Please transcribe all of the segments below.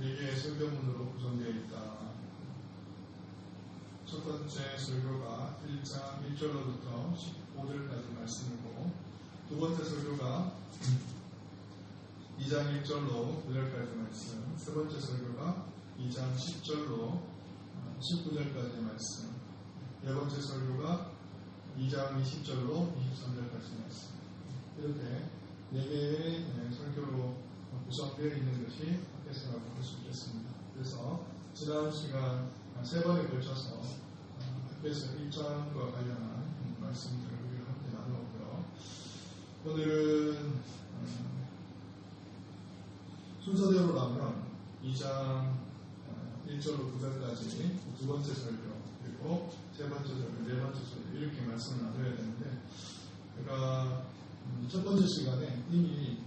4개의 설교문으로 구성되어 있다. 첫 번째 설교가 1장 1절로부터 15절까지 말씀이고, 두 번째 설교가 2장 1절로 9절까지 말씀, 세 번째 설교가 2장 10절로 19절까지 말씀, 네 번째 설교가 2장 20절로 23절까지 말씀. 이렇게 4개의 설교로 구성되어 있는 것이 학교에서라고 할 수 있겠습니다. 그래서 지난 시간 3번에 걸쳐서 학교에서 1장과 관련한 말씀들을 우리가 함께 나누었고요. 오늘은 순서대로라면 2장 1절로 9절까지 두 번째 설교, 그리고 세 번째 설교, 네 번째 설교 이렇게 말씀을 나눠야 되는데, 제가 첫 번째 시간에 이미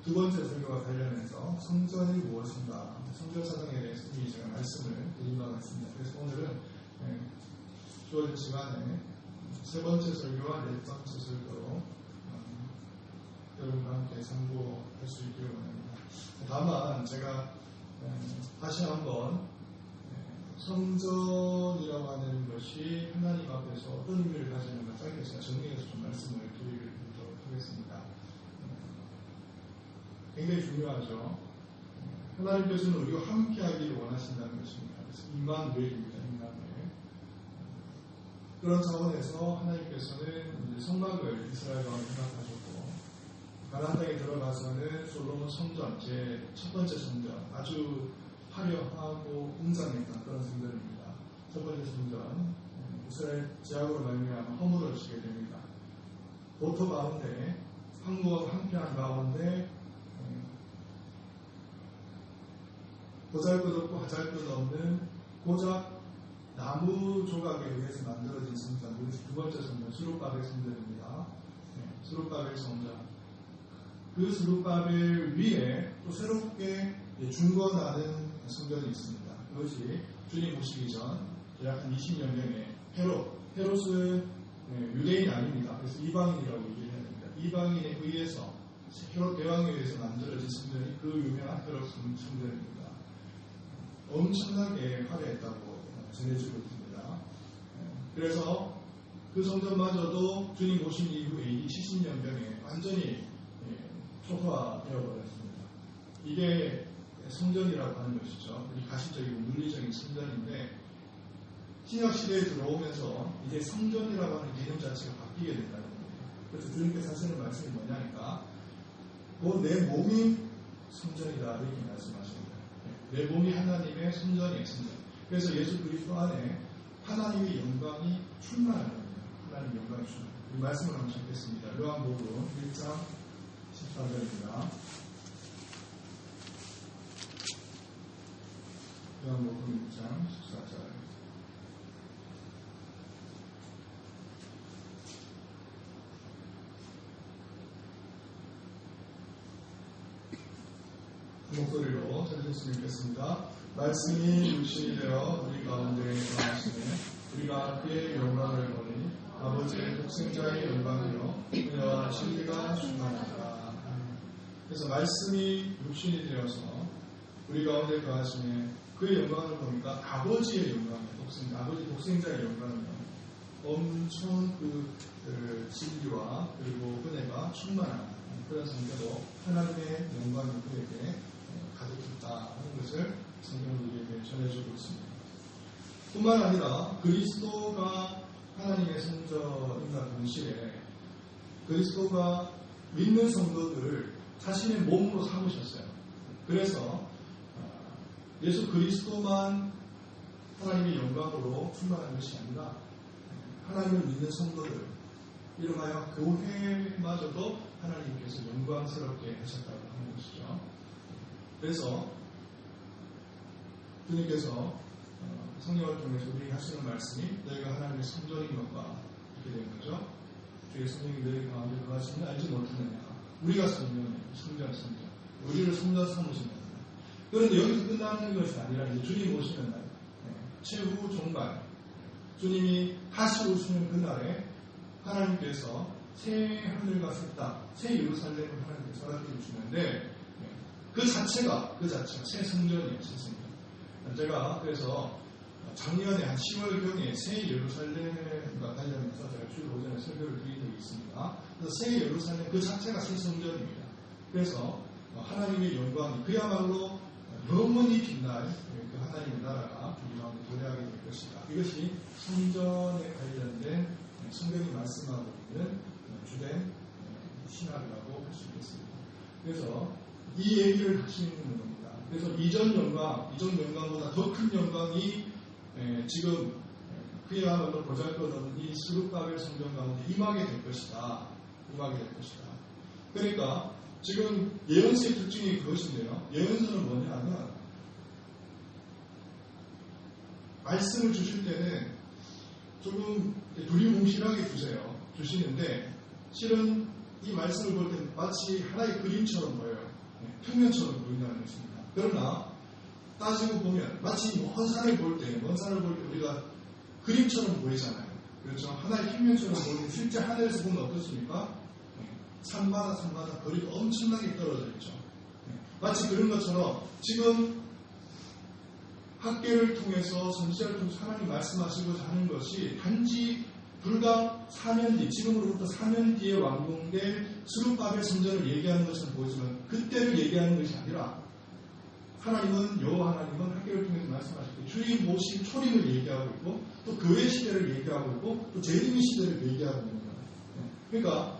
두 번째 설교와 관련해서 성전이 무엇인가, 성전 사정에 대해서 이미 제가 말씀을 드린 바가 있습니다. 그래서 오늘은 주어진 시간에 세 번째 설교와 네 번째 설교로 여러분과 함께 상고할 수 있기를 원합니다. 다만 제가 다시 한번 성전이라고 하는 것이 하나님 앞에서 어떤 의미를 가지는가 짧게 제가 정리해서 좀 말씀을 드리도록 하겠습니다. 굉장히 중요하죠. 하나님께서는 우리와 함께 하기를 원하신다는 것입니다. 그래서 임마누엘입니다. 임마누엘. 그런 차원에서 하나님께서는 성막을 이스라엘 가운데 생각하셨고, 가나안 땅에 들어가서는 솔로몬 성전, 제 첫 번째 성전, 아주 화려하고 웅장했던 그런 성전입니다. 첫 번째 성전, 이스라엘 제약으로 말미암아 허물어지게 됩니다. 보토 가운데, 황무와 함께한 가운데 보잘것없고 하잘것없는 고작 나무 조각에 의해서 만들어진 성전, 이것이 두 번째 성전, 스룹바벨 성전입니다. 스룹바벨 성전. 그 스룹바벨 위에 또 새롭게 중건하는 성전이 있습니다. 그것이 주님 오시기 전 약 한 20년경에 헤롯은 유대인이 아닙니다. 그래서 이방인이라고 얘기해야 됩니다. 이방인에 의해서, 헤롯 대왕에 의해서 만들어진 성전이 그 유명한 헤롯 성전입니다. 엄청나게 화려했다고 전해지고 있습니다. 그래서 그 성전마저도 주님 오신 이후 AD 70년경에 완전히 초토화되어 버렸습니다. 이게 성전이라고 하는 것이죠. 우리 가시적이고 물리적인 성전인데, 신약시대에 들어오면서 이제 성전이라고 하는 개념 자체가 바뀌게 된다는 겁니다. 그래서 주님께서 하시는 말씀이 뭐냐니까, 내 몸이 성전이다 이렇게 말씀하십니다. 내 몸이 하나님의 성전이에요. 성전. 그래서 예수 그리스도 안에 하나님의 영광이 충만한 겁니다. 하나님의 영광이 충만한. 이 말씀을 한번 찾겠습니다. 요한복음 1장 14절입니다. 요한복음 1장 14절. 목소리로 찾으셨으면 좋겠습니다. 말씀이 육신이 되어 우리 가운데 거하시네. 우리가 그의 영광을 보니 아버지의 독생자의 영광이요 그녀와 진리가 충만하다. 그래서 말씀이 육신이 되어서 우리 가운데 거하시네. 그의 영광을 보니까 아버지의 영광이요, 아버지 독생자의 영광이요, 엄청 그 진리와 그리고 은혜가 충만한 그런 상태로 하나님의 영광이 그에게 가득했다 하는 것을 성경은 우리에게 전해주고 있습니다. 뿐만 아니라 그리스도가 하나님의 성전인과 동시에 그리스도가 믿는 성도들을 자신의 몸으로 삼으셨어요. 그래서 예수 그리스도만 하나님의 영광으로 충만한 것이 아니라 하나님을 믿는 성도들, 이름하여 교회마저도 하나님께서 영광스럽게 하셨다고 하는 것이죠. 그래서 주님께서 성령을 통해서 우리에게 하시는 말씀이 너희가 하나님의 성전인 것과 이렇게 된 거죠. 주의 성령이 너희 가운데 거하시면 알지 못하느냐. 우리가 성전이에요. 성전. 우리를 성전 삼으신 겁니다. 그런데 여기서 끝나는 것이 아니라 이제 주님 오시는 날, 최후 종말, 주님이 다시 오시는 그날에 하나님께서 새 하늘과 새 땅, 새 예루살렘을 하나님께서 허락해 주시는데, 그 자체가 새 성전이에요. 새 성전. 제가 그래서 작년에 한 10월경에 새 예루살렘과 관련해서 제가 주일 오전에 설교를 드린 적이 있습니다. 그래서 새 예루살렘 그 자체가 새 성전입니다. 그래서 하나님의 영광이 그야말로 영원히 빛날 그 하나님의 나라가 우리 가운데 도래하게 될 것이다. 이것이 성전에 관련된 성경이 말씀하고 있는 주된 신학이라고 할 수 있겠습니다. 그래서 이 얘기를 하시는 겁니다. 그래서 이전 영광보다 더 큰 영광이 지금 그야말로 보잘것없는 이 스룹바벨 성전 가운데 임하게 될 것이다. 그러니까 지금 예언서의 특징이 그것인데요. 예언서는 뭐냐 하면 말씀을 주실 때는 조금 두리뭉실하게 주시는데 실은 이 말씀을 볼 때 마치 하나의 그림처럼 보여요. 평면처럼 보인다는 것입니다. 그러나 따지고 보면 마치 먼 산을 볼 때 우리가 그림처럼 보이잖아요. 그렇죠? 하나의 평면처럼 보이는 실제 하늘에서 보면 어떻습니까? 산마다 거리가 엄청나게 떨어져 있죠. 마치 그런 것처럼 지금 학계를 통해서 선지자를 통해서 하나님 말씀하시고자 하는 것이 단지 불과 4년 뒤, 지금으로부터 4년 뒤에 완공될 스룹바벨 성전을 얘기하는 것처럼 보이지만 그때를 얘기하는 것이 아니라 여호와 하나님은 학계를 통해서 말씀하실 때 주님 모신 초림을 얘기하고 있고 또 교회 시대를 얘기하고 있고 또 재림의 시대를 얘기하고 있는 거예요. 그러니까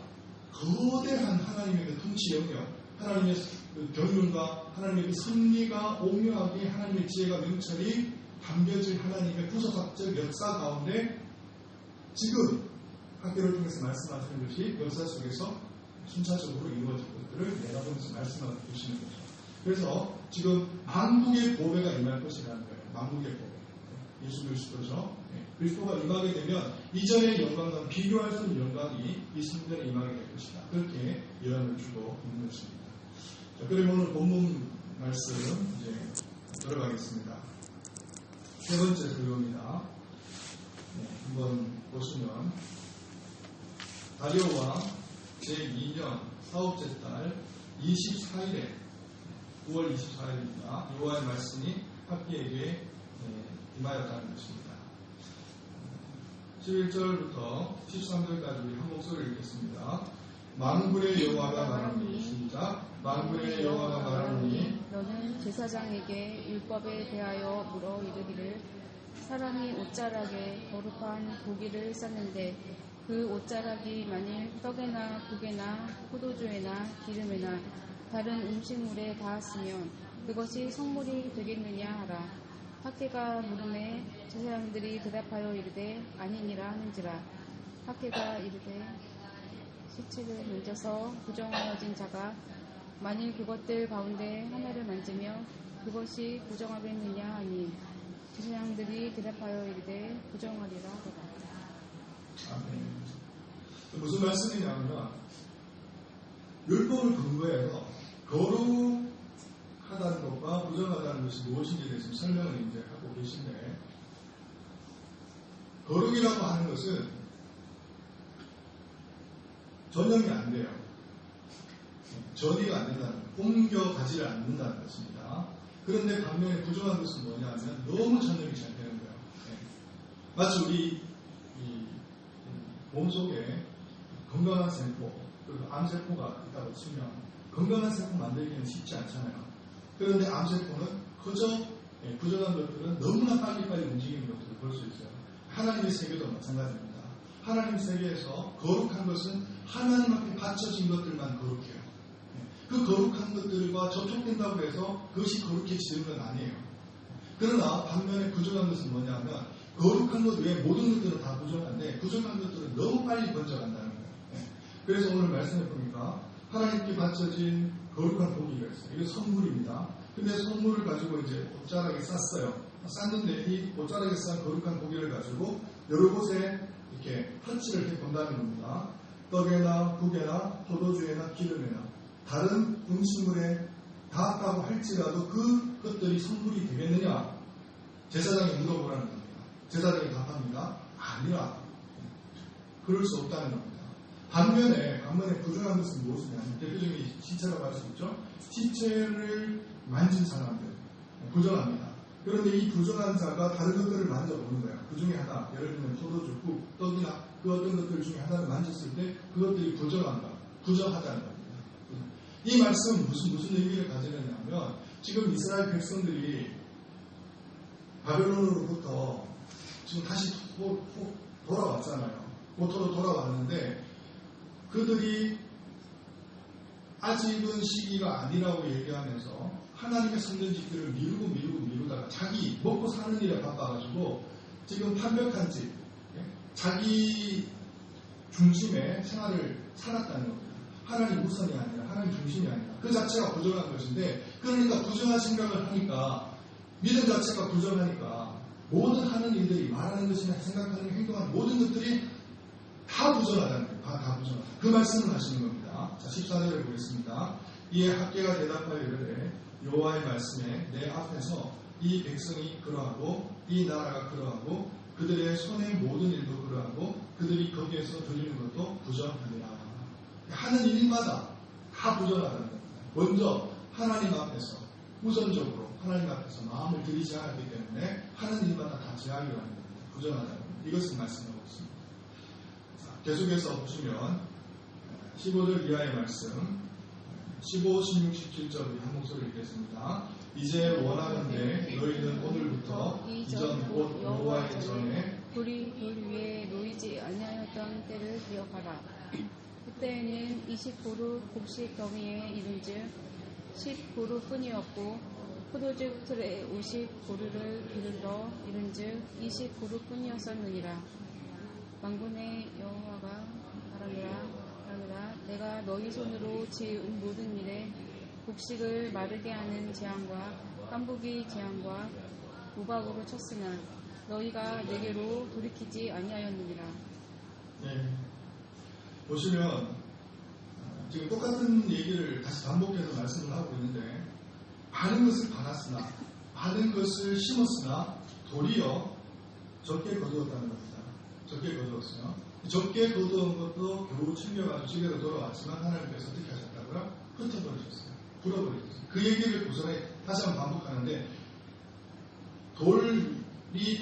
거대한 하나님의 그 통치 영역, 하나님의 그 경륜과 하나님의 그 섭리가 오묘하게 하나님의 지혜가 명철이 담겨질 하나님의 구속학적 역사 가운데 지금 학교를 통해서 말씀하시는 것이 역사 속에서 순차적으로 이루어질 것들을 내다보면서 말씀하고 계시는 거죠. 그래서 지금 만국의 보배가 임할 것이라는 거예요. 만국의 보배. 예수 그리스도죠. 그리스도가 임하게 되면 이전의 영광과 비교할 수 없는 영광이 이 성전에 임하게 될 것이다. 그렇게 예언을 주고 있는 것입니다. 자, 그럼 오늘 본문 말씀 이제 들어가겠습니다. 세 번째 설교입니다. 한번 보시면 다리오 왕 제2년 사업째 달 24일에 9월 24일입니다. 여호와의 말씀이 학기에게 임하였다는 것입니다. 11절부터 13절까지 우리 한 목소리를 읽겠습니다. 만군의 여호와가 말하노니 시작. 만군의 여호와가 말하노니 너는 제사장에게 율법에 대하여 물어 이르기를 사람이 옷자락에 거룩한 고기를 쌌는데 그 옷자락이 만일 떡에나 국에나 포도주에나 기름에나 다른 음식물에 닿았으면 그것이 성물이 되겠느냐 하라. 학계가 물음에 제사장들이 대답하여 이르되 아니니라 하는지라. 학계가 이르되 시책을 만져서 부정하여진 자가 만일 그것들 가운데 하나를 만지며 그것이 부정하겠느냐 하니 제사장들이 대답하여 이르되 부정하리라 하더라. 아멘. 무슨 말씀이냐면 율법을 근거해서 거룩하다는 것과 부정하다는 것이 무엇인지에 대해서 설명을 이제 하고 계신데 거룩이라고 하는 것은 전염이 안 돼요. 전이가 안 된다는 것, 옮겨가지를 않는다는 것입니다. 그런데 반면에 부정한 것은 뭐냐면 너무 전염이 잘 되는 거예요. 마치 우리 몸속에 건강한 세포, 그리고 암세포가 있다고 치면 건강한 세포 만들기는 쉽지 않잖아요. 그런데 암세포는 그저 부정한 것들은 너무나 빨리빨리 움직이는 것들을 볼 수 있어요. 하나님의 세계도 마찬가지입니다. 하나님 세계에서 거룩한 것은 하나님 앞에 바쳐진 것들만 거룩해요. 그 거룩한 것들과 접촉된다고 해서 그것이 거룩해지는 건 아니에요. 그러나 반면에 부정한 것은 뭐냐면 거룩한 것 외에 모든 것들은 다 부정한데 부정한 것들은 너무 빨리 번져간다는 거예요. 그래서 오늘 말씀해 보니까 하나님께 바쳐진 거룩한 고기가 있어요. 이게 선물입니다. 근데 선물을 가지고 이제 옷자락에 쌌어요. 쌌는데 이 옷자락에 싼 거룩한 고기를 가지고 여러 곳에 이렇게 터치를 해 본다는 겁니다. 떡에나 국에나 포도주에나 기름에나 다른 음식물에 닿았다고 할지라도 그것들이 선물이 되겠느냐? 제사장이 물어보라는 겁니다. 제사장이 답합니다. 아니라 그럴 수 없다는 겁니다. 반면에 부정한 것은 무엇이냐? 대표적인 시체라고 할 수 있죠. 시체를 만진 사람들 부정합니다. 그런데 이 부정한 자가 다른 것들을 만져보는 거예요. 그 중에 하나, 예를 들면 포도주, 국, 떡이나 그 어떤 것들 중에 하나를 만졌을 때 그것들이 부정한가, 부정하다는 겁니다. 이 말씀은 무슨 의미를 가지느냐면 지금 이스라엘 백성들이 바벨론으로부터 지금 다시 돌아왔잖아요. 고토로 돌아왔는데 그들이 아직은 시기가 아니라고 얘기하면서 하나님의 성전 짓기를 미루다가 자기 먹고 사는 일에 바빠가지고 지금 완벽한 집, 자기 중심의 생활을 살았다는 겁니다. 하나님 우선이 아니라 하나님 중심이 아니라 그 자체가 부정한 것인데, 그러니까 부정한 생각을 하니까 믿음 자체가 부정하니까 모든 하는 일들이 말하는 것이나 생각하는 행동하는 모든 것들이 다 부정하다는 거예요. 다 부정하다. 그 말씀을 하시는 겁니다. 자, 14절에 보겠습니다. 이에 학개가 대답하여 이르되 여호와의 말씀에 내 앞에서 이 백성이 그러하고 이 나라가 그러하고 그들의 손의 모든 일도 그러하고 그들이 거기에서 드리는 것도 부정하니라. 하는 일마다 다 부정하다는 겁니다. 먼저 하나님 앞에서 우선적으로 하나님 앞에서 마음을 들이지 않았기 때문에 하는 일마다 다 제약이라는 겁니다. 부정하다는 겁니다. 이것을 말씀하고 있습니다. 자, 계속해서 보시면 15절 이하의 말씀 15, 16, 17절 우리 한 목소리 읽겠습니다. 이제 원하건대 너희는 오늘부터 이전 곧 여호와의 전에 불이 돌 위에 놓이지 아니하였던 때를 기억하라. 그때에는 20그룹 곡식 더미에 이른즉 10그룹뿐이었고 포도주 틀에 50그룹을 기르러 이른즉 20그룹뿐이었었느니라. 만군의 여호와가 말하노라 내가 너희 손으로 지은 모든 일에 곡식을 마르게 하는 재앙과 깐부기 재앙과 우박으로 쳤으나 너희가 내게로 돌이키지 아니하였느니라. 네. 보시면 지금 똑같은 얘기를 다시 반복해서 말씀을 하고 있는데, 많은 것을 받았으나 많은 것을 심었으나 도리어 적게 거두었다는 겁니다. 적게 거두었어요. 적게 거두은 것도 결국 챙겨가지고 집에로 돌아왔지만 하나님께서 어떻게 하셨다고요? 흩어버리셨어요. 불어버리셨어요. 그 얘기를 고전에 다시 한번 반복하는데, 돌이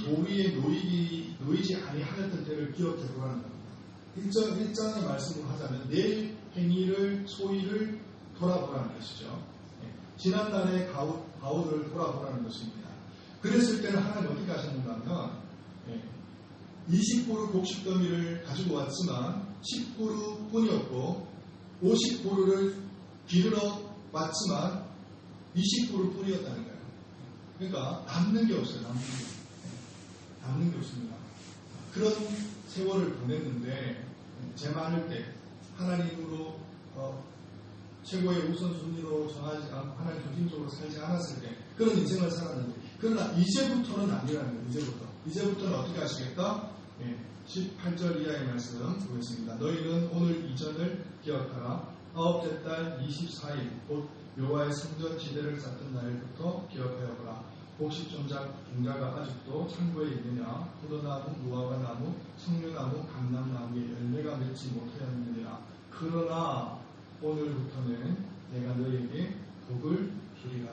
돌 위에 놓이지 아니하였던 때를 기억해 보라는 겁니다. 1장의 말씀을 하자면 내 행위를 소위를 돌아보라는 것이죠. 지난날의 가오를 돌아보라는 것입니다. 그랬을 때는 하나님 어떻게 하셨는가 하면 20그룹 곡식 더미를 가지고 왔지만 10그룹 뿐이었고 50그룹을 기르러 왔지만 20그룹 뿐이었다는 거예요. 그러니까 남는 게 없어요. 남는 게 없습니다. 그런 세월을 보냈는데 제 많을 때 하나님으로 최고의 우선순위로 정하지 않고 하나님 중심적으로 살지 않았을 때 그런 인생을 살았는데, 그러나 이제부터는 아니라는 거예요. 이제부터는 어떻게 하시겠다? 18절 이하의 말씀 보겠습니다. 너희는 오늘 이전을 기억하라. 아홉째 달 24일 곧 여호와의 성전 지대를 쌓던 날부터 기억하여 보라. 곡식 종자가 아직도 창고에 있느냐? 포도나무, 무화과나무, 석류나무, 감람나무에 열매가 맺지 못하였느니라. 그러나 오늘부터는 내가 너에게 복을 주리라.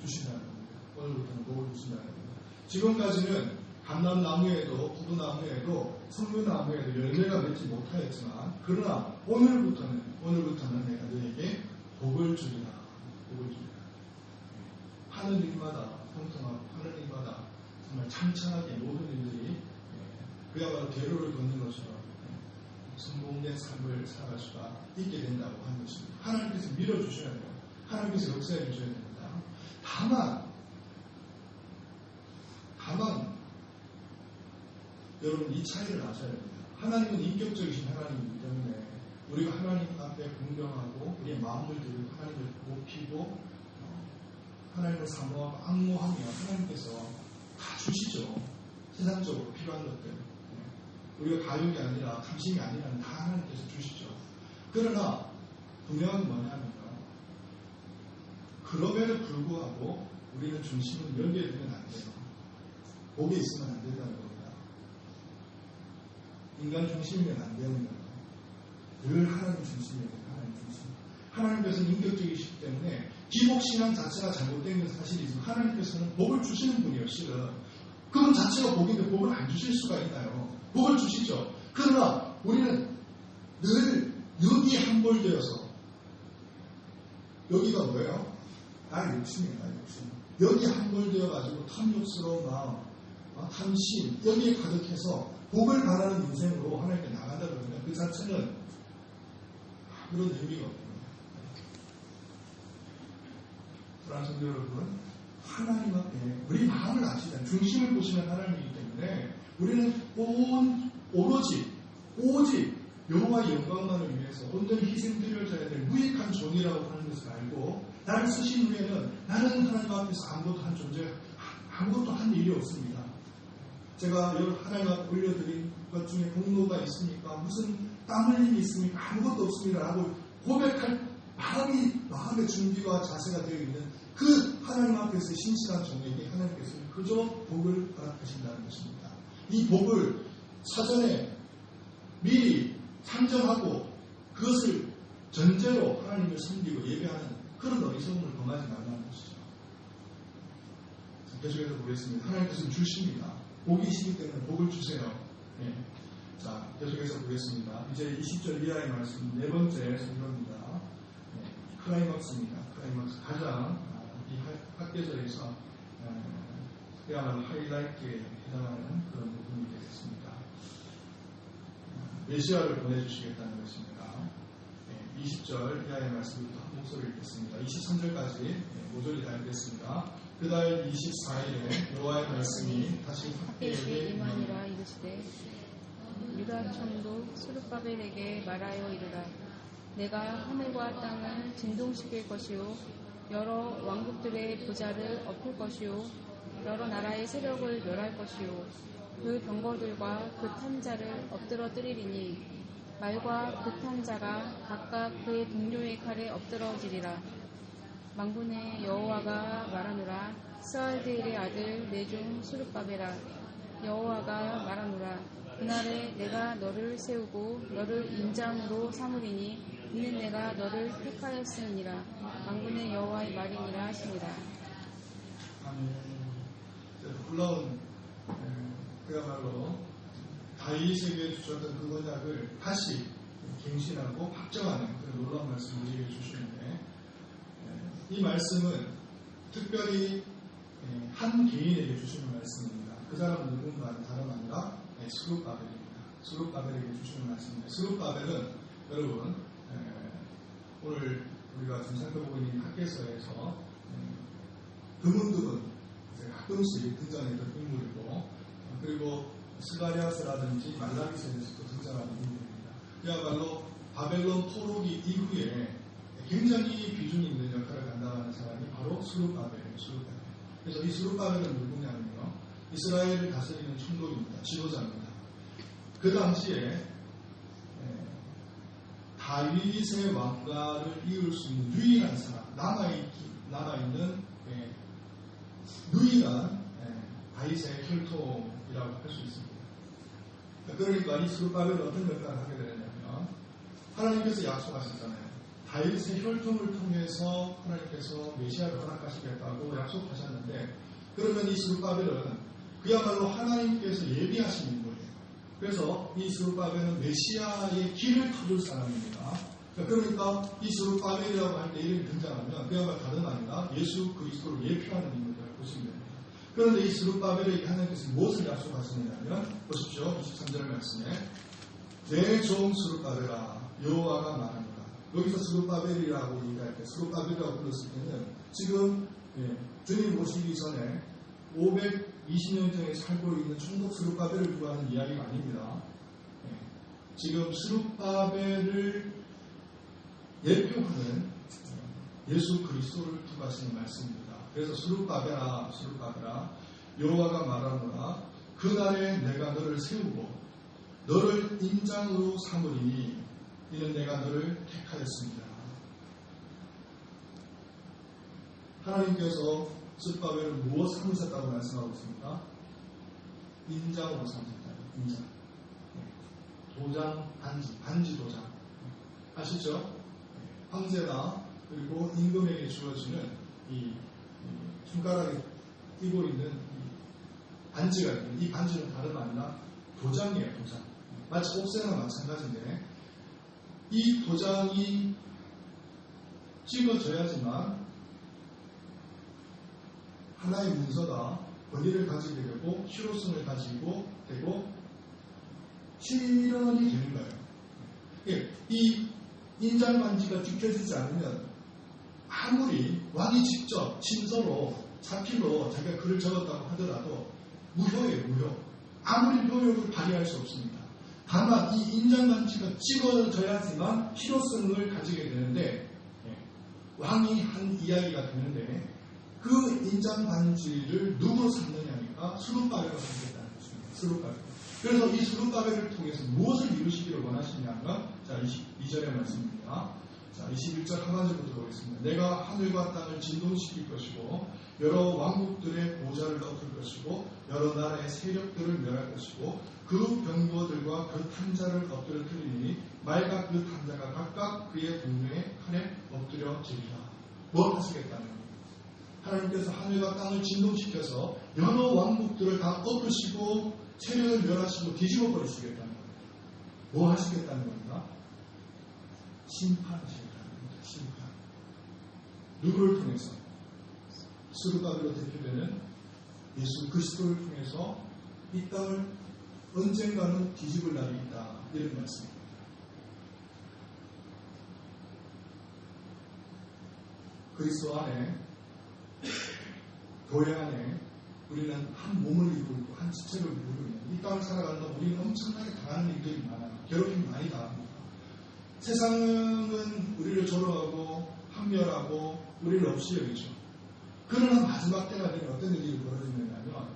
주신다는 겁니다. 오늘부터는 복을 주신다는 겁니다. 지금까지는 감람나무에도 포도나무에도 석류나무에도 열매가 맺지 못하였지만, 그러나 오늘부터는 내가 너에게 복을 주리라. 복을 주리라. 하는 일마다 통통하고 하는 일마다 정말 창창하게 모든 일들이 그야말로 대로를 걷는 것처럼 성공된 삶을 살아갈 수가 있게 된다고 하는 것입니다. 하나님께서 밀어주셔야 돼요. 하나님께서 역사해 주셔야 됩니다. 다만 여러분 이 차이를 아셔야 됩니다. 하나님은 인격적이신 하나님이기 때문에 우리가 하나님 앞에 공경하고 우리의 마음을 들이고 하나님을 높이고 하나님을 사모하고 악모하며 하나님께서 다 주시죠. 세상적으로 필요한 것들. 우리가 가욕이 아니라 탐심이 아니라 다 하나님께서 주시죠. 그러나 분명한 뭐냐면요, 그럼에도 불구하고 우리는 중심을 여기에 두면 안 돼요. 복에 있으면 안 된다는 겁니다. 인간 중심이면 안 되는 거예요. 늘 하나님 중심이에요. 하나님 중심. 하나님께서는 인격적이시기 때문에 기복신앙 자체가 잘못된 건 사실이지만 하나님께서는 복을 주시는 분이에요. 실은 그분 자체가 복인데 복을 안 주실 수가 있나요? 복을 주시죠. 그러나 우리는 늘 여기에 함몰되어서, 여기가 뭐예요? 나의 욕심이에요. 나의 욕심. 여기에 함몰되어가지고 탐욕스러운 마음, 탐심, 여기에 가득해서 복을 바라는 인생으로 하나님께 나간다 그러면 그 자체는 그런 의미가 없습니다. 사랑하는 성도 여러분, 하나님 앞에 우리 마음을 아시는 중심을 보시는 하나님이기 때문에 우리는 오로지 여호와의 영광만을 위해서 온전히 희생드려져야 될 무익한 종이라고 하는 것을 알고 나를 쓰신 후에는 나는 하나님 앞에서 아무것도 한 일이 없습니다. 제가 하나님 앞에 올려드린 것 중에 공로가 있습니까? 무슨 땀 흘림이 있습니까? 아무것도 없습니다 라고 고백할 마음의 준비와 자세가 되어 있는 그 하나님 앞에서 신실한 종에게 하나님께서 그저 복을 허락하신다는 것입니다. 이 복을 사전에 미리 상정하고 그것을 전제로 하나님을 섬기고 예배하는 그런 어리석음을 범하지 말라는 것이죠. 계속해서 보겠습니다. 하나님께서는 주십니다. 복이시기 때문에 복을 주세요. 네. 자, 계속해서 보겠습니다. 이제 20절 이하의 말씀 네 번째 성경입니다. 클라이막스입니다. 클라이막스 가장 이 학계절에서 그야말로 하이라이트에 해당하는 그런 부분이 되겠습니다. 메시아를 보내주시겠다는 것입니다. 20절 이하의 말씀부터 한 목소리를 읽겠습니다. 23절까지 모조리 다 읽겠습니다. 그달 24일에 여호와의 말씀이 다시 학계에게 임하니라. 이르시되 유다 총독 스룹바벨에게 말하여 이르라. 내가 하늘과 땅을 진동시킬 것이요 여러 왕국들의 보좌를 엎을 것이요 여러 나라의 세력을 멸할 것이요 그 병거들과 그 탄자를 엎드러뜨리리니 말과 그 탄자가 각각 그의 동료의 칼에 엎드러지리라. 만군의 여호와가 말하노라. 스알드엘의 아들 내 종 스룹바벨아, 여호와가 말하노라. 그날에 내가 너를 세우고 너를 인장으로 삼으리니 이는 내가 너를 택하였으니라. 만군의 여호와의 말이니라 하시니라. 아멘. 놀라운 그야말로 다윗에게 주셨던 그 언약을 다시 갱신하고 확정하는 그런 놀라운 말씀을 우리에게 주시는데, 이 말씀은 특별히 한 개인에게 주시는 말씀입니다. 그 사람은 누군가 다름 아니라 스룹바벨입니다. 스룹바벨에게 주시는 말씀입니다. 스룹바벨은 여러분 오늘 우리가 지금 살펴보고 있는 학계서에서 드문드문 가끔씩 등장했던 인물이고, 그리고 스가랴스라든지 말라기서에서도 등장하는 인물입니다. 그야말로 바벨론 포로기 이후에 굉장히 비중 있는 역할을 감당하는 사람이 바로 스룹바벨이에요. 스룹바벨. 그래서 이 스룹바벨은 누구냐면요, 이스라엘을 다스리는 총독입니다. 지도자입니다. 그 당시에 다윗의 왕가를 이을 수 있는 유일한 사람, 남아있는 유일한 다윗의 혈통이라고 할 수 있습니다. 그러니까 이 스룹바벨은 어떤 역할을 하게 되느냐면, 하나님께서 약속하셨잖아요. 다윗의 혈통을 통해서 하나님께서 메시아를 허락하시겠다고 약속하셨는데, 그러면 이 스룹바벨은 그야말로 하나님께서 예비하신 인물이에요. 그래서 이 스룹바벨은 메시아의 길을 터줄 사람입니다. 그러니까 이 스룹바벨이라고 할 때 이름이 등장하면 그야말로 다름 아니라 예수 그리스도를 예표하는 인물이라고 보시면 됩니다. 그런데 이 스룹바벨에게 하나님께서 무엇을 약속하시느냐면, 보십시오. 23절 말씀에 내 종 스룹바벨아, 여호와가 말하노라. 여기서 스룹바벨이라고 얘기할 때, 스룹바벨이라고 불렀을 때는 지금 주님 오시기 전에 520년 전에 살고 있는 총독 스룹바벨을 구하는 이야기가 아닙니다. 지금 스룹바벨을 예표하는 예수 그리스도를 투구하시는 말씀입니다. 그래서 스룹바벨아, 여호와가 말하노라. 그날에 내가 너를 세우고 너를 인장으로 삼으리니 이는 내가 너를 택하였습니다. 하나님께서 스룹바벨을 무엇 삼으셨다고 말씀하고 있습니까? 인장으로 삼으셨다. 인장. 도장, 반지 도장. 아시죠? 황제나 그리고 임금에게 주어지는 이 손가락에 끼고 있는 이 반지가 있는 이 반지는 다름 아니라 도장이에요. 도장. 마치 옥새나 마찬가지인데 이 도장이 찍어져야지만 하나의 문서가 권위를 가지게 되고 실효성을 가지고 되고 실현이 되는 거예요. 이 인장반지가 찍혀지지 않으면 아무리 왕이 직접 친서로 자필로 자기가 글을 적었다고 하더라도 무효예요. 무효. 아무리 효력을 발휘할 수 없습니다. 다만 이 인장반지가 찍어져야지만 실효성을 가지게 되는데 왕이 한 이야기가 되는데 그 인장반지를 누구로 삼느냐니까 수룻바벨로 삼겠다는 것입니다. 수룻바벨. 그래서 이 수룻바벨을 통해서 무엇을 이루시기를 원하시냐가 자 22절의 말씀입니다. 자 21절 하반절부터 보겠습니다. 내가 하늘과 땅을 진동시킬 것이고 여러 왕국들의 보좌를 엎을 것이고 여러 나라의 세력들을 멸할 것이고 그 병거들과 그 탄자를 엎드려뜨리니 말과 그 탄자가 각각 그의 동료의 칼에 엎드려지리라. 뭘 하시겠다는 겁니다. 하나님께서 하늘과 땅을 진동시켜서 여러 왕국들을 다 엎으시고 세력을 멸하시고 뒤집어 버리시겠다는 겁니다. 뭐 하시겠다는 겁니다? 심판하시겠다는 겁니다. 심판. 누구를 통해서? 수르바벨로 대표되는 예수 그리스도를 통해서 이 땅을 언젠가는 뒤집을 날이 있다. 이런 말씀입니다. 그리스도 안에 교회 안에 우리는 한 몸을 이루고 있고 한 지체를 이루고 있는 이 땅을 살아가는데 우리는 엄청나게 당하는 일들이 많아요. 괴롭힘이 많이 당합니다. 세상은 우리를 조롱하고 항멸하고 우리를 없이 여기죠. 그러나 마지막 때가 되면 어떤 일이 벌어지느냐면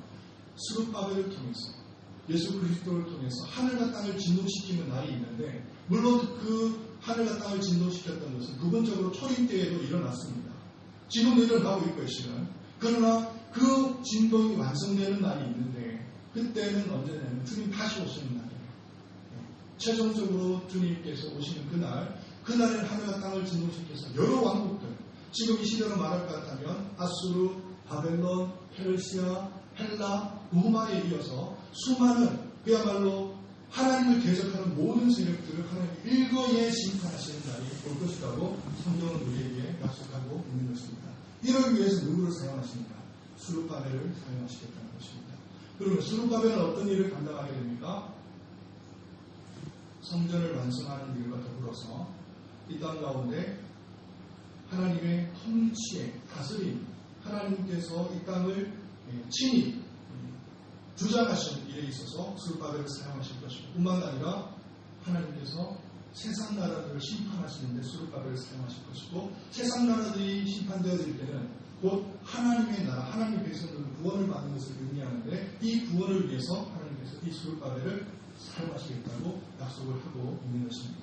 수룻바벨을 통해서 예수 그리스도를 통해서 하늘과 땅을 진동시키는 날이 있는데 물론 그 하늘과 땅을 진동시켰던 것은 부분적으로 초림 때에도 일어났습니다. 지금도 일어나고 있고요. 실은. 그러나 그 진동이 완성되는 날이 있는데 그때는 언제냐면 주님 다시 오시는 날이에요. 최종적으로 주님께서 오시는 그날에는 하늘과 땅을 진동시켜서 여러 왕국들, 지금 이 시대로 말할 것 같다면 아수르, 바벨론, 페르시아, 헬라, 로마에 이어서 수많은 그야말로 하나님을 대적하는 모든 세력들을 하나님 일거에 심판하시는 날이 올 것이라고 성경은 우리에게 약속하고 있는 것입니다. 이를 위해서 누구를 사용하십니까? 수룻바벨을 사용하시겠다는 것입니다. 그러면 수룻바벨은 어떤 일을 감당하게 됩니까? 성전을 완성하는 일과 더불어서 이 땅 가운데 하나님의 통치에 다스림, 하나님께서 이 땅을 친히 주장하시는 일에 있어서 수룻바벨을 사용하실 것이고 뿐만 아니라 하나님께서 세상 나라들을 심판하시는데 수룻바벨을 사용하실 것이고 세상 나라들이 심판되어질 때는 곧 하나님의 나라, 하나님의 백성들은 구원을 받는 것을 의미하는데 이 구원을 위해서 하나님께서 이 수룻바벨을 사용하시겠다고 약속을 하고 있는 것입니다.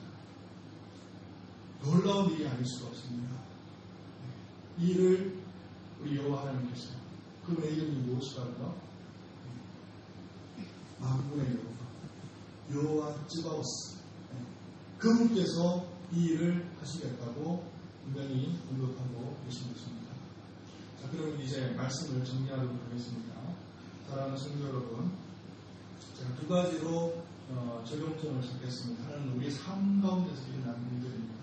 놀라운 일이 아닐 수가 없습니다. 이 일을 우리 여호와 하나님께서 그분의 이름이 무엇이라고요? 만군의 여호와 쯔바오스 그분께서 이 일을 하시겠다고 분명히 언급하고 계신 것입니다. 자, 그러면 이제 말씀을 정리하도록 하겠습니다. 사랑하는 성도 여러분, 제가 두 가지로 적용점을 잡겠습니다. 하나는 우리 삶 가운데서 일어나는 일들입니다.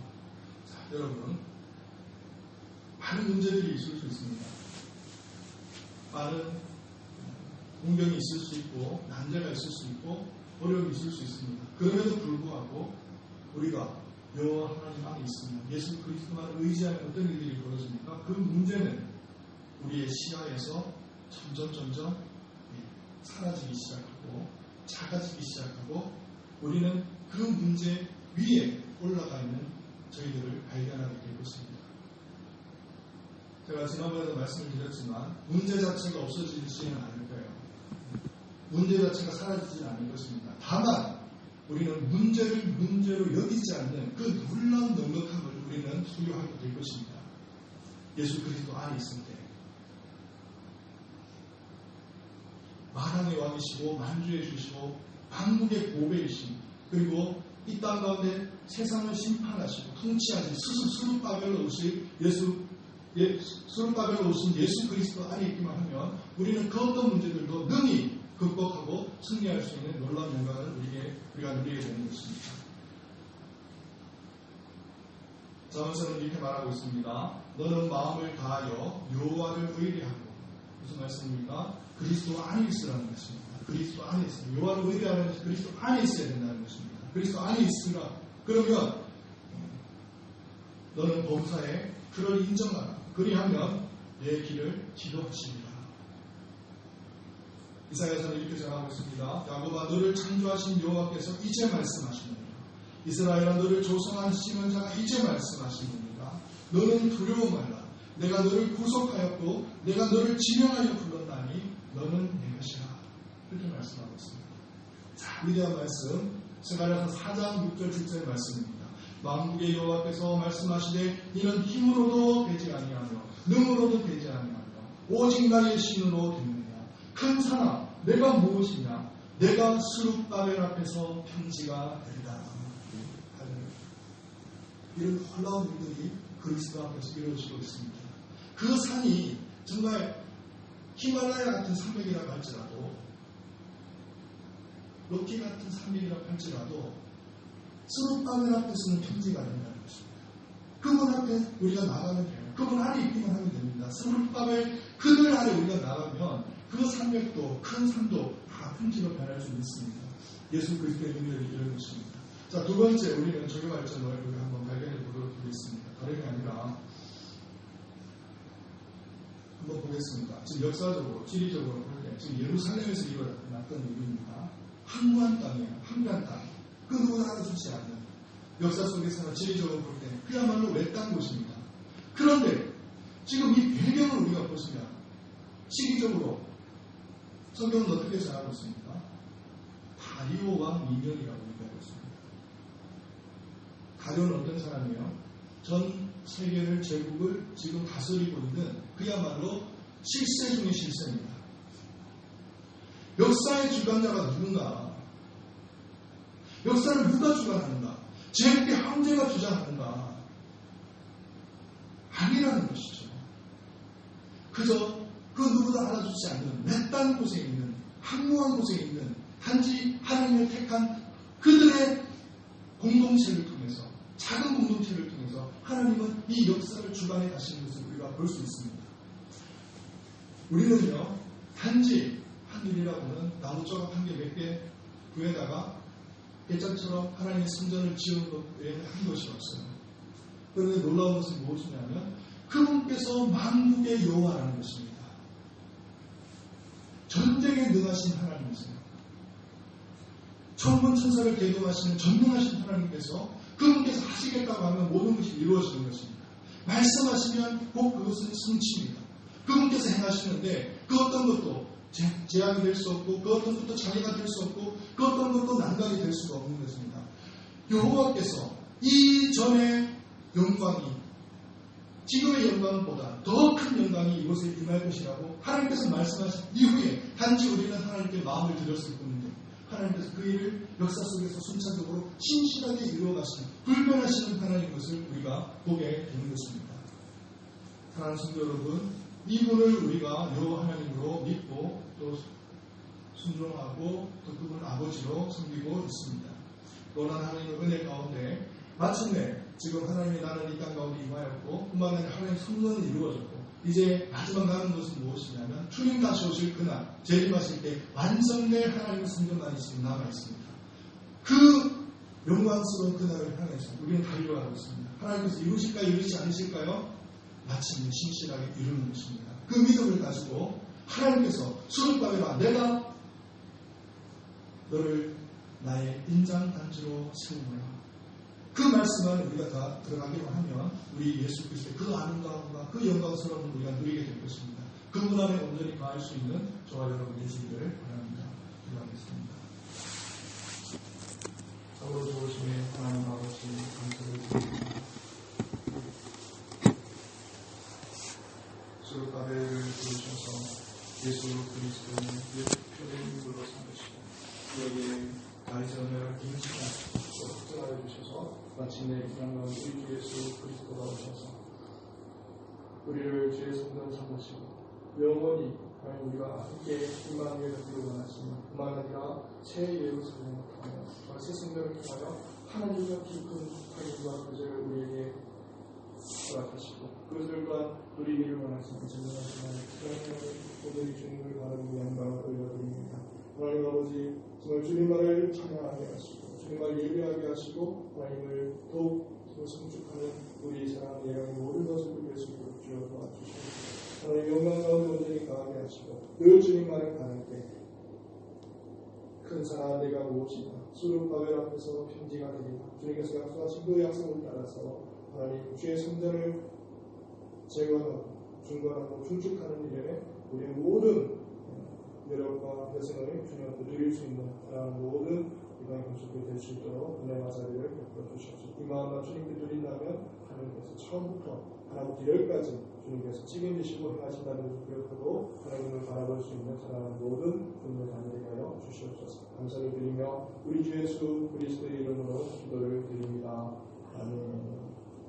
자, 여러분, 많은 문제들이 있을 수 있습니다. 많은 공경이 있을 수 있고 난제가 있을 수 있고 어려움이 있을 수 있습니다. 그럼에도 불구하고 우리가 여호와 하나님 안에 있으면 예수 그리스도만 의지하는 어떤 일들이 벌어집니까? 그 문제는 우리의 시야에서 점점 사라지기 시작하고 작아지기 시작하고 우리는 그 문제 위에 올라가 있는 저희들을 발견하게 될 것입니다. 제가 지난번에도 말씀을 드렸지만 문제 자체가 없어지지는 않을 거예요. 문제 자체가 사라지지는 않을 것입니다. 다만 우리는 문제를 문제로 여기지 않는 그 놀라운 넉넉함을 우리는 소유하게 될 것입니다. 예수 그리스도 안에 있을 때 만왕의 왕이시고 만주의 주시고 만국의 보배이신 그리고 이 땅 가운데 세상을 심판하시고 통치하신 수르바벨로 오신 수르바벨로 오신 예수 그리스도 안에 있기만 하면 우리는 그 어떤 문제들도 능히 극복하고 승리할 수 있는 놀라운 영광을 우리가 누리게 되는 것입니다. 자언서는 이렇게 말하고 있습니다. 너는 마음을 다하여 여호와를 의뢰하고, 무슨 말씀입니까? 그리스도 안에 있으라는 것입니다. 그리스도 안에 있으라. 여호와를 의뢰하는 것은 그리스도 안에 있어야 된다는 것입니다. 그리스도 안에 있으라. 그러면 너는 범사에 그를 인정하라. 그리하면 내 길을 지도하시리라. 이사야서는 이렇게 전하고 있습니다. 야곱아, 너를 창조하신 여호와께서 이제 말씀하시느니라. 이스라엘아, 너를 조성하신 자가 이제 말씀하시느니라. 너는 두려워 말라. 내가 너를 구속하였고 내가 너를 지명하여 불렀나니 너는 내 것이라. 이렇게 말씀하고 있습니다. 자, 위대한 말씀, 스가랴서 4장 6절 7절의 말씀입니다. 만국의 여호와께서 말씀하시되 이는 힘으로도 되지 아니하며 능으로도 되지 아니하며 오직 나의 신으로 되느냐. 큰 산아, 내가 무엇이냐. 내가 수르바벨 앞에서 평지가 되리라. 이런 놀라운 일들이 그리스도 앞에서 이루어지고 있습니다. 그 산이 정말 히말라야 같은 산맥이라고 할지라도, 로키 같은 산맥이라고 할지라도 수르바벨 앞에서는 평지가 된다는 것입니다. 그분 앞에 우리가 나가면 돼요. 그분 안에 있기만 하면 됩니다. 수르바벨 그들 안에 우리가 나가면 그 산맥도 큰 산도 다 평지로 변할 수 있습니다. 예수 그리스도의 능력이 이런 것입니다. 자, 두 번째, 우리는 적용할 점을 우리가 한번 발견해 보도록 하겠습니다. 다름이 아니라 한번 보겠습니다. 지금 역사적으로, 지리적으로 볼 때 지금 예루살렘에서 일어났던 일입니다. 항구한 땅이에요. 항구한 땅. 그 누구나 알아주지 않는 역사 속에서는 지리적으로 볼 때 그야말로 외딴 곳입니다. 그런데 지금 이 배경을 우리가 보시면 시기적으로 성경은 어떻게 전하고 있습니까? 다리오 왕 미년이라고 얘기하고 있습니다. 다리오는 어떤 사람이에요? 전 세계를, 제국을 지금 다스리고 있는 그야말로 실세 중의 실세입니다. 역사의 주관자가 누군가? 역사를 누가 주관하는가? 제국의 황제가 주장하는가? 아니라는 것이죠. 그저 그 누구도 알아주지 않는 외딴 곳에 있는, 항무한 곳에 있는 단지 하나님을 택한 그들의 공동체를 통해서, 작은 공동체를 통해서 하나님은 이 역사를 주관해 가시는 것을 우리가 볼 수 있습니다. 우리는요, 단지 한 일이라고는 나무조각 한 개 몇 개 구에다가 예전처럼 하나님의 성전을 지은 것 외에는 한 것이 없어요. 그런데 놀라운 것은 무엇이냐면 그분께서 만국의 여호와라는 것입니다. 전쟁에 능하신 하나님이세요. 천군 천사를 대동하시는 전능하신 하나님께서 그분께서 하시겠다고 하면 모든 것이 이루어지는 것입니다. 말씀하시면 꼭 그것은 성취입니다. 그분께서 행하시는데 그 어떤 것도 제약이 될 수 없고 그 어떤 것도 장애가 될 수 없고 그 어떤 것도 난관이 될 수가 없는 것입니다. 여호와께서 이전의 영광이 지금의 영광보다 더 큰 영광이 이곳에 임할 것이라고 하나님께서 말씀하신 이후에 단지 우리는 하나님께 마음을 드렸을 뿐인데 하나님께서 그 일을 역사 속에서 순차적으로 신실하게 이루어가시는 불변하시는 하나님의 것을 우리가 보게 되는 것입니다. 사랑하는 성도 여러분, 이분을 우리가 여호와 하나님으로 믿고 또 순종하고 또 그분을 아버지로 섬기고 있습니다. 그러나 하나님의 은혜 가운데 마침내 지금 하나님이 나는 이 땅 가운데 임하였고 뿐만 아니라 하나님의 성전은 이루어졌고 이제 마지막 남은 것은 무엇이냐면 주님 다시 오실 그날 재림하실 때 완성될 하나님의 성전만이 지금 남아있습니다. 그 영광스러운 그날을 향해서 우리는 달려가고 있습니다. 하나님께서 이루실까요? 이루지 않으실까요? 마침내 신실하게 이루는 것입니다. 그 믿음을 가지고 하나님께서 수르바벨아 내가 너를 나의 인장단지로 세우노라. 그 말씀을 우리가 다 들어가기로 하면 우리 예수 그리스도의 그 아름다움과 그 영광스러움을 우리가 누리게 될 것입니다. 그분 안에 온전히 거할 수 있는 저와 여러분 되시기를 바랍니다. 기도하겠습니다. 서로 좋으심에 하나님 아버지 감사를 드립니다. 수르바벨을 부르셔서 예수 그리스도의 표를 물러 삼으시고 여기에 다윗의 은혜를 긴 시간 확증하여 주셔서 마침내 그냥 우리 주 예수 그리스도가 오셔서 우리를 주의 성전 삼으시고 영원히 우리가 함께 임마누엘 되기를 원하시며 그만 아니라 새 예루살렘을 통하여 새 성전을 통하여 하나님과 깊은 사귐과 교제를 우리에게 허락하시고 그것을 또한 누리기를 원하시는 진정하신 하나님 오늘이 주님을 바라보고 영광을 올려드립니다. 하나님 아버지 정말 주님만을 찬양하게 하시고 주님만 예배하게 하시고 하나님을 더욱 성축하는 우리 사랑하는 예랑의 모든 것을 위해 수 있도록 주여 도와주시고 하나님 영광 가운데 온전히 강하게 하시고 늘 주님만을 바랄 때 큰 사랑한 내가 무엇이냐 수룩 바벨 앞에서 편지가 되리라. 주님께서 약속하신 그 약속을 따라서 하나님 주의 성전을 재건하고 중건하고 충축하는 일에 우리의 모든 여력과 회생을 주님 앞에 드릴 수 있는 모든 이방의 공식이 될 수 있도록 은혜와 자비를 베풀어 주시옵소서. 이 마음만 주님께 드린다면 하나님께서 처음부터 하나부터 열까지 주님께서 책임지시고 행하신다는 것을 기억하고 하나님을 바라볼 수 있는 사랑하는 모든 분들 자녀되게 하여 주시옵소서. 감사를 드리며 우리 주 예수 그리스도의 이름으로 기도를 드립니다. 아멘.